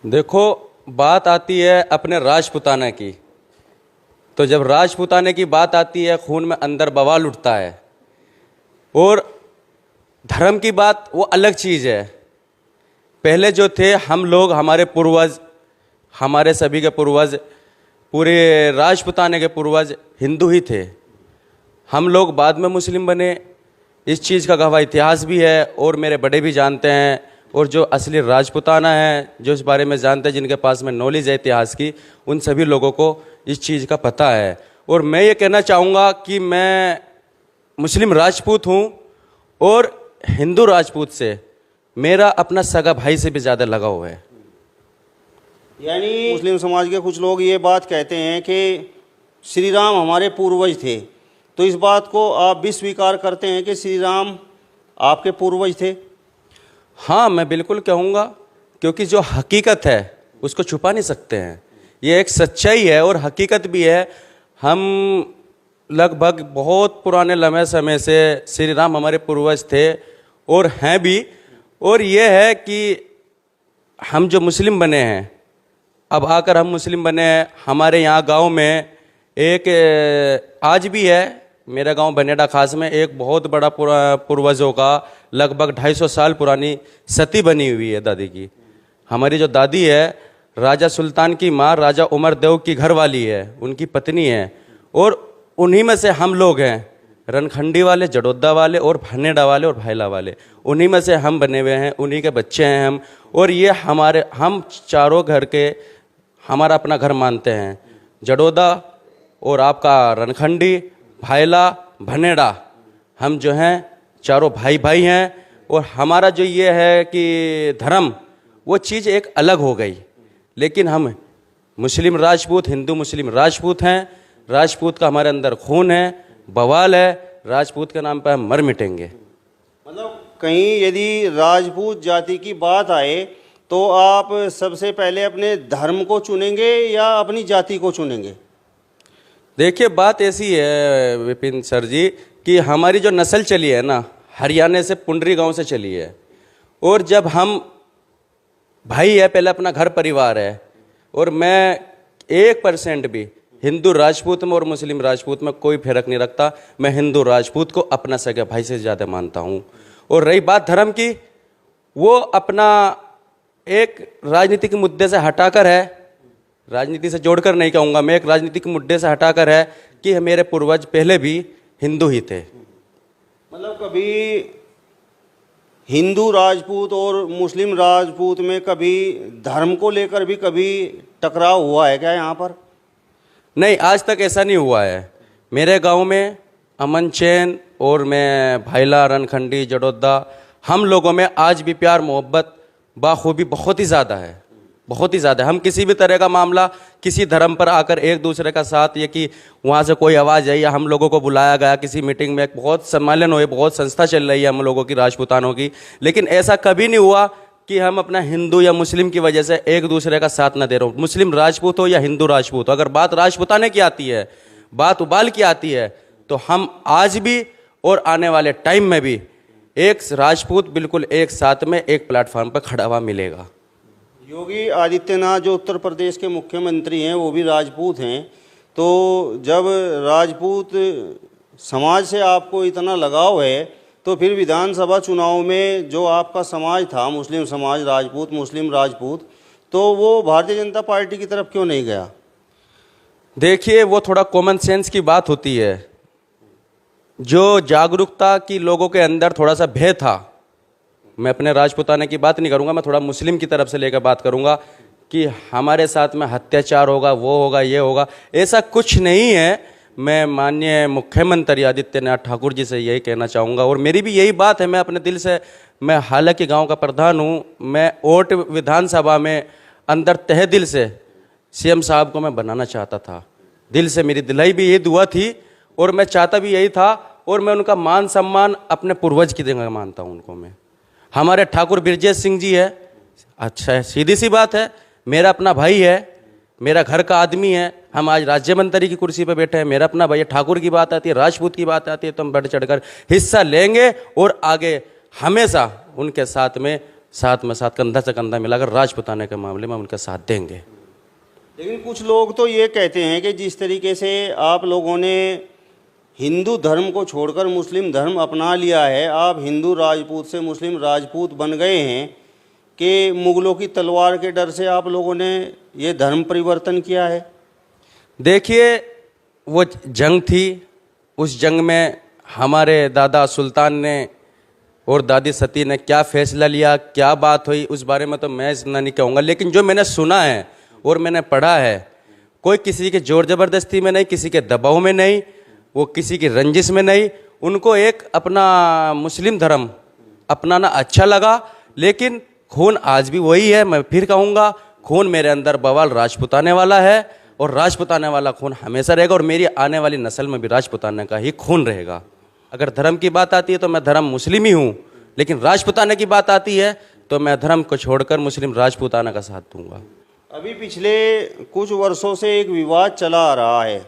देखो, बात आती है अपने राजपुताना की। तो जब राजपुताना की बात आती है, खून में अंदर बवाल उठता है। और धर्म की बात वो अलग चीज़ है। पहले जो थे हम लोग, हमारे पूर्वज, हमारे सभी के पूर्वज, पूरे राजपुताना के पूर्वज हिंदू ही थे। हम लोग बाद में मुस्लिम बने, इस चीज़ का गवाह इतिहास भी है और मेरे बड़े भी जानते हैं। और जो असली राजपुताना है, जो इस बारे में जानते हैं, जिनके पास में नॉलेज है इतिहास की, उन सभी लोगों को इस चीज़ का पता है। और मैं ये कहना चाहूँगा कि मैं मुस्लिम राजपूत हूँ और हिंदू राजपूत से मेरा अपना सगा भाई से भी ज़्यादा लगाव है। यानी मुस्लिम समाज के कुछ लोग ये बात कहते हैं कि श्री राम हमारे पूर्वज थे, तो इस बात को आप भी स्वीकार करते हैं कि श्री राम आपके पूर्वज थे? हाँ, मैं बिल्कुल कहूँगा, क्योंकि जो हकीकत है उसको छुपा नहीं सकते हैं। ये एक सच्चाई है और हकीकत भी है। हम लगभग बहुत पुराने लम्हे समय से श्री राम हमारे पूर्वज थे और हैं भी। और ये है कि हम जो मुस्लिम बने हैं, अब आकर हम मुस्लिम बने हैं, हमारे यहाँ गांव में एक आज भी है, मेरा गांव बनेड़ा खास में एक बहुत बड़ा पूर्वजों का लगभग 250 साल पुरानी सती बनी हुई है दादी की। हमारी जो दादी है, राजा सुल्तान की माँ राजा उमर देव की घरवाली है, उनकी पत्नी है। और उन्हीं में से हम लोग हैं, रनखंडी वाले, जडोदा वाले और भनेड़ा वाले और भाईला वाले, उन्हीं में से हम बने हुए हैं, उन्हीं के बच्चे हैं हम। और ये हम चारों घर के हमारा अपना घर मानते हैं। जडोदा और आपका रनखंडी, भाईला, भनेड़ा, हम जो हैं चारों भाई भाई हैं। और हमारा जो ये है कि धर्म, वो चीज़ एक अलग हो गई। लेकिन हम मुस्लिम राजपूत, हिंदू मुस्लिम राजपूत हैं। राजपूत का हमारे अंदर खून है, बवाल है। राजपूत के नाम पर हम मर मिटेंगे। मतलब कहीं यदि राजपूत जाति की बात आए तो आप सबसे पहले अपने धर्म को चुनेंगे या अपनी जाति को चुनेंगे? देखिए, बात ऐसी है विपिन सर जी कि हमारी जो नस्ल चली है ना, हरियाणा से, पुंडरी गांव से चली है। और जब हम भाई है, पहले अपना घर परिवार है। और मैं 1% भी हिंदू राजपूत में और मुस्लिम राजपूत में कोई फर्क नहीं रखता। मैं हिंदू राजपूत को अपना सगा भाई से ज़्यादा मानता हूँ। और रही बात धर्म की, वो अपना एक राजनीतिक मुद्दे से हटाकर है, राजनीति से जोड़कर नहीं कहूँगा, मैं एक राजनीतिक मुद्दे से हटाकर है कि मेरे पूर्वज पहले भी हिंदू ही थे। मतलब कभी हिंदू राजपूत और मुस्लिम राजपूत में कभी धर्म को लेकर भी कभी टकराव हुआ है क्या यहाँ पर? नहीं, आज तक ऐसा नहीं हुआ है। मेरे गांव में अमन चैन और मैं भाईला, रनखंडी, जडोदा, हम लोगों में आज भी प्यार मोहब्बत बाखूबी बहुत ही ज़्यादा है, बहुत ही ज़्यादा। हम किसी भी तरह का मामला, किसी धर्म पर आकर एक दूसरे का साथ, ये कि वहाँ से कोई आवाज़ आई या हम लोगों को बुलाया गया किसी मीटिंग में, बहुत सम्मेलन हुए, बहुत संस्था चल रही है हम लोगों की, राजपूतानों की, लेकिन ऐसा कभी नहीं हुआ कि हम अपना हिंदू या मुस्लिम की वजह से एक दूसरे का साथ न दे रहे हो। मुस्लिम राजपूत हो या हिंदू राजपूत हो, अगर बात राजपूताने की आती है, बात उबाल की आती है, तो हम आज भी और आने वाले टाइम में भी एक राजपूत बिल्कुल एक साथ में एक प्लेटफॉर्म पर खड़ा हुआ मिलेगा। योगी आदित्यनाथ जो उत्तर प्रदेश के मुख्यमंत्री हैं, वो भी राजपूत हैं। तो जब राजपूत समाज से आपको इतना लगाव है, तो फिर विधानसभा चुनाव में जो आपका समाज था, मुस्लिम समाज, राजपूत, मुस्लिम राजपूत, तो वो भारतीय जनता पार्टी की तरफ क्यों नहीं गया? देखिए, वो थोड़ा कॉमन सेंस की बात होती है। जो जागरूकता की लोगों के अंदर थोड़ा सा भय था, मैं अपने राजपूताने की बात नहीं करूंगा, मैं थोड़ा मुस्लिम की तरफ से लेकर बात करूंगा कि हमारे साथ में अत्याचार होगा, वो होगा, ये होगा, ऐसा कुछ नहीं है। मैं माननीय मुख्यमंत्री आदित्यनाथ ठाकुर जी से यही कहना चाहूँगा और मेरी भी यही बात है। मैं अपने दिल से, मैं हालांकि गांव का प्रधान हूँ, मैं ओट विधानसभा में अंदर तहे दिल से सीएम साहब को मैं बनाना चाहता था। दिल से मेरी दिलाई भी यही दुआ थी और मैं चाहता भी यही था। और मैं उनका मान सम्मान अपने पूर्वज की जगह मानता हूँ उनको। मैं, हमारे ठाकुर बिरजेश सिंह जी है, अच्छा है, सीधी सी बात है, मेरा अपना भाई है, मेरा घर का आदमी है। हम आज राज्य मंत्री की कुर्सी पर बैठे हैं, मेरा अपना भाई। ठाकुर की बात आती है, राजपूत की बात आती है, तो हम बढ़ चढ़कर हिस्सा लेंगे और आगे हमेशा उनके साथ में साथ में साथ कंधा से कंधा मिलाकर राजपूताने के मामले में उनका साथ देंगे। लेकिन कुछ लोग तो ये कहते हैं कि जिस तरीके से आप लोगों ने हिंदू धर्म को छोड़कर मुस्लिम धर्म अपना लिया है, आप हिंदू राजपूत से मुस्लिम राजपूत बन गए हैं कि मुगलों की तलवार के डर से आप लोगों ने ये धर्म परिवर्तन किया है। देखिए, वो जंग थी, उस जंग में हमारे दादा सुल्तान ने और दादी सती ने क्या फ़ैसला लिया, क्या बात हुई, उस बारे में तो मैं इतना नहीं कहूँगा। लेकिन जो मैंने सुना है और मैंने पढ़ा है, कोई किसी के ज़ोर ज़बरदस्ती में नहीं, किसी के दबाव में नहीं, वो किसी की रंजिश में नहीं, उनको एक अपना मुस्लिम धर्म अपनाना अच्छा लगा। लेकिन खून आज भी वही है। मैं फिर कहूँगा, खून मेरे अंदर बवाल राजपूताने वाला है और राजपूताने वाला खून हमेशा रहेगा और मेरी आने वाली नस्ल में भी राजपूताने का ही खून रहेगा। अगर धर्म की बात आती है तो मैं धर्म मुस्लिम ही हूँ, लेकिन राजपूताने की बात आती है तो मैं धर्म को छोड़कर मुस्लिम राजपूताना का साथ दूंगा। अभी पिछले कुछ वर्षों से एक विवाद चला आ रहा है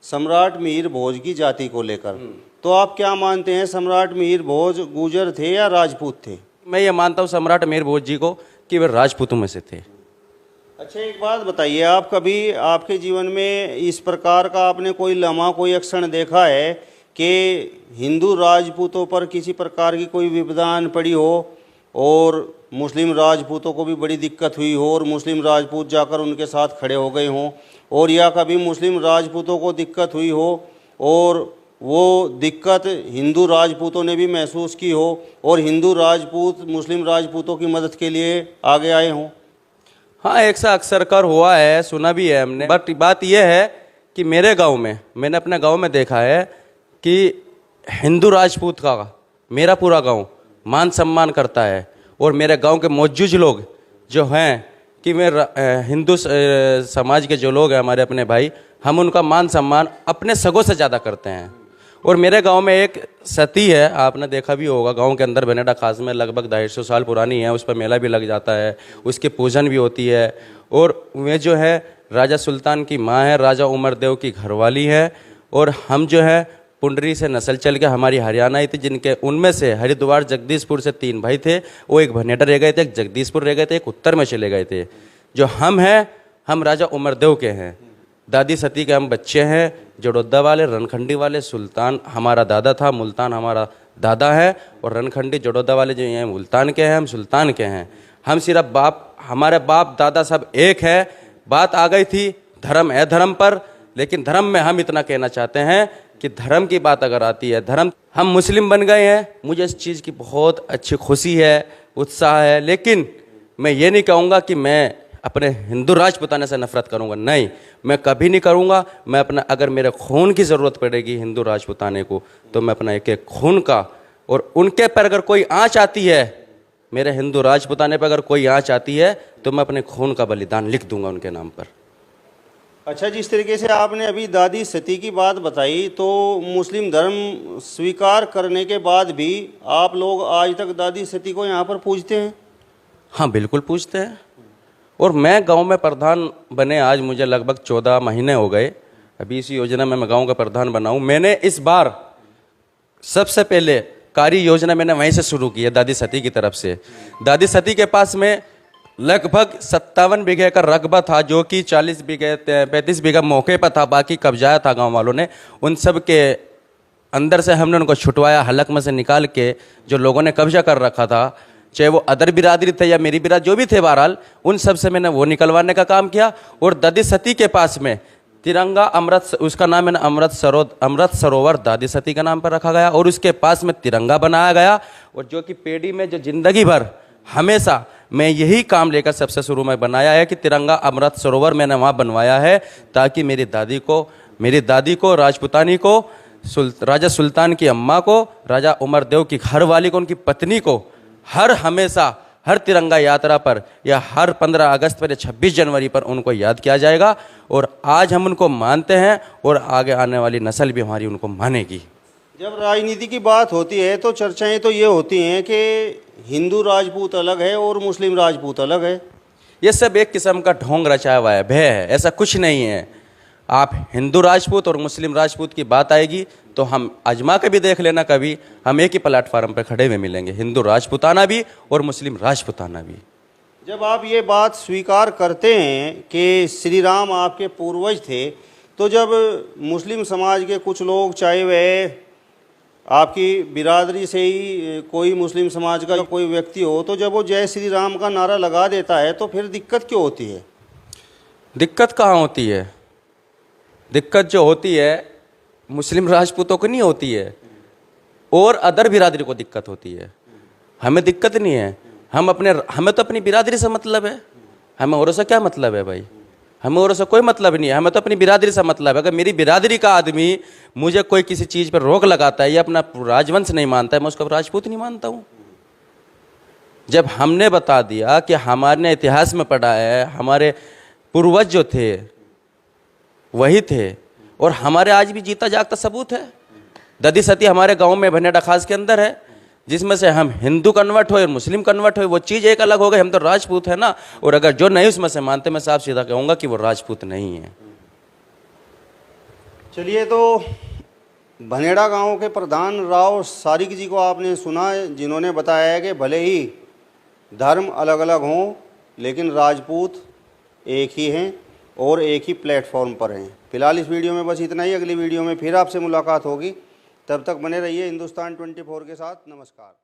सम्राट मिहिर भोज की जाति को लेकर, तो आप क्या मानते हैं, सम्राट मिहिर भोज गुर्जर थे या राजपूत थे? मैं ये मानता हूँ सम्राट मिहिर भोज जी को कि वे राजपूतों में से थे। अच्छा, एक बात बताइए, आप कभी आपके जीवन में इस प्रकार का आपने कोई लम्हा, कोई क्षण देखा है कि हिंदू राजपूतों पर किसी प्रकार की कोई विपदान पड़ी हो और मुस्लिम राजपूतों को भी बड़ी दिक्कत हुई हो और मुस्लिम राजपूत जाकर उनके साथ खड़े हो गए हों, और या कभी मुस्लिम राजपूतों को दिक्कत हुई हो और वो दिक्कत हिंदू राजपूतों ने भी महसूस की हो और हिंदू राजपूत मुस्लिम राजपूतों की मदद के लिए आगे आए हों? हाँ, एक सा अक्सर कर हुआ है, सुना भी है हमने। बट बात यह है कि मेरे गांव में, मैंने अपने गांव में देखा है कि हिंदू राजपूत का मेरा पूरा गांव मान सम्मान करता है और मेरे गांव के मौजूद लोग जो हैं कि वे हिंदू समाज के जो लोग हैं, हमारे अपने भाई, हम उनका मान सम्मान अपने सगों से ज़्यादा करते हैं। और मेरे गांव में एक सती है, आपने देखा भी होगा, गांव के अंदर बनेडा खास में, लगभग 250 साल पुरानी है, उस पर मेला भी लग जाता है, उसकी पूजन भी होती है। और वे जो है राजा सुल्तान की माँ है, राजा उमरदेव की घरवाली है। और हम जो है पुंडरी से नस्ल चल के हमारी हरियाणा ही थी, जिनके उनमें से हरिद्वार जगदीशपुर से 3 भाई थे, वो एक भनेडा रह गए थे, एक जगदीशपुर रह गए थे, एक उत्तर में चले गए थे। जो हम हैं, हम राजा उमरदेव के हैं, दादी सती के हम बच्चे हैं, जड़ोदा वाले, रनखंडी वाले। सुल्तान हमारा दादा था, मुल्तान हमारा दादा है, और रनखंडी जड़ोदा वाले जो हैं मुल्तान के हैं, हम सुल्तान के हैं। हम सिर्फ हमारे बाप दादा सब एक है। बात आ गई थी धर्म है धर्म पर, लेकिन धर्म में हम इतना कहना चाहते हैं कि धर्म की बात अगर आती है, धर्म, हम मुस्लिम बन गए हैं, मुझे इस चीज़ की बहुत अच्छी खुशी है, उत्साह है। लेकिन मैं ये नहीं कहूँगा कि मैं अपने हिंदू राजपूताने से नफरत करूँगा, नहीं, मैं कभी नहीं करूँगा। मैं अपना, अगर मेरे खून की ज़रूरत पड़ेगी हिंदू राजपूताने को, तो मैं अपना एक एक खून का, और उनके पर अगर कोई आँच आती है, मेरे हिंदू राजपूताने पर अगर कोई आँच आती है, तो मैं अपने खून का बलिदान लिख दूंगा उनके नाम पर। अच्छा, जिस तरीके से आपने अभी दादी सती की बात बताई, तो मुस्लिम धर्म स्वीकार करने के बाद भी आप लोग आज तक दादी सती को यहाँ पर पूजते हैं? हाँ, बिल्कुल पूछते हैं। और मैं गांव में प्रधान बने आज मुझे लगभग 14 महीने हो गए। अभी इसी योजना में मैं गांव का प्रधान बना हूँ। मैंने इस बार सबसे पहले कार्य योजना मैंने वहीं से शुरू की है, दादी सती की तरफ से। दादी सती के पास में लगभग 57 बीघे का रकबा था, जो कि 40 बीघे 35 बीघा मौके पर था, बाकी कब्जाया था गाँव वालों ने। उन सब के अंदर से हमने उनको छुटवाया, हलक में से निकाल के जो लोगों ने कब्जा कर रखा था, चाहे वो अदर बिरादरी थे या मेरी बिरादरी, जो भी थे, बहरहाल उन सब से मैंने वो निकलवाने का काम किया। और दादी सती के पास में तिरंगा अमृत, उसका नाम मैंने अमृत सरोवर दादी सती का नाम पर रखा गया, और उसके पास में तिरंगा बनाया गया। और जो कि पेड़ी में जो जिंदगी भर हमेशा मैं यही काम लेकर सबसे शुरू में बनाया है कि तिरंगा अमृत सरोवर मैंने वहाँ बनवाया है, ताकि मेरी दादी को राजपूतानी को, राजा सुल्तान की अम्मा को, राजा उमरदेव की घरवाली को, उनकी पत्नी को हमेशा हर तिरंगा यात्रा पर या हर 15 अगस्त पर या 26 जनवरी पर उनको याद किया जाएगा। और आज हम उनको मानते हैं और आगे आने वाली नस्ल भी हमारी उनको मानेगी। जब राजनीति की बात होती है तो चर्चाएं तो ये होती हैं कि हिंदू राजपूत अलग है और मुस्लिम राजपूत अलग है। ये सब एक किस्म का ढोंग रचाया हुआ है, भय है, ऐसा कुछ नहीं है। आप हिंदू राजपूत और मुस्लिम राजपूत की बात आएगी तो हम आजमा के भी देख लेना कभी, हम एक ही प्लेटफार्म पर खड़े हुए मिलेंगे, हिंदू राजपूताना भी और मुस्लिम राजपूताना भी। जब आप ये बात स्वीकार करते हैं कि श्री राम आपके पूर्वज थे, तो जब मुस्लिम समाज के कुछ लोग, चाहे वह आपकी बिरादरी से ही कोई मुस्लिम समाज का कोई व्यक्ति हो, तो जब वो जय श्री राम का नारा लगा देता है तो फिर दिक्कत क्यों होती है? दिक्कत कहाँ होती है? दिक्कत जो होती है मुस्लिम राजपूतों को नहीं होती है, और अदर बिरादरी को दिक्कत होती है। हमें दिक्कत नहीं है, हमें तो अपनी बिरादरी से मतलब है, हमें औरों से क्या मतलब है भाई? हमें औरों से कोई मतलब नहीं है, हमें तो अपनी बिरादरी से मतलब है। अगर मेरी बिरादरी का आदमी मुझे कोई किसी चीज़ पर रोक लगाता है या अपना राजवंश नहीं मानता है, मैं उसको राजपूत नहीं मानता हूँ। जब हमने बता दिया कि हमारे इतिहास में पढ़ा है, हमारे पूर्वज जो थे वही थे, और हमारे आज भी जीता जागता सबूत है। ददी सती हमारे गांव में भनेड़ा खास के अंदर है, जिसमें से हम हिंदू कन्वर्ट हो और मुस्लिम कन्वर्ट हो, वो चीज़ एक अलग हो गई। हम तो राजपूत है ना, और अगर जो नहीं उसमें से मानते, मैं साफ सीधा कहूँगा कि वो राजपूत नहीं है। चलिए, तो भनेड़ा गांव के प्रधान राव सारिक जी को आपने सुना, जिन्होंने बताया है कि भले ही धर्म अलग अलग हों, लेकिन राजपूत एक ही हैं और एक ही प्लेटफॉर्म पर हैं। फिलहाल इस वीडियो में बस इतना ही। अगली वीडियो में फिर आपसे मुलाकात होगी, तब तक बने रहिए हिंदुस्तान 24 के साथ। नमस्कार।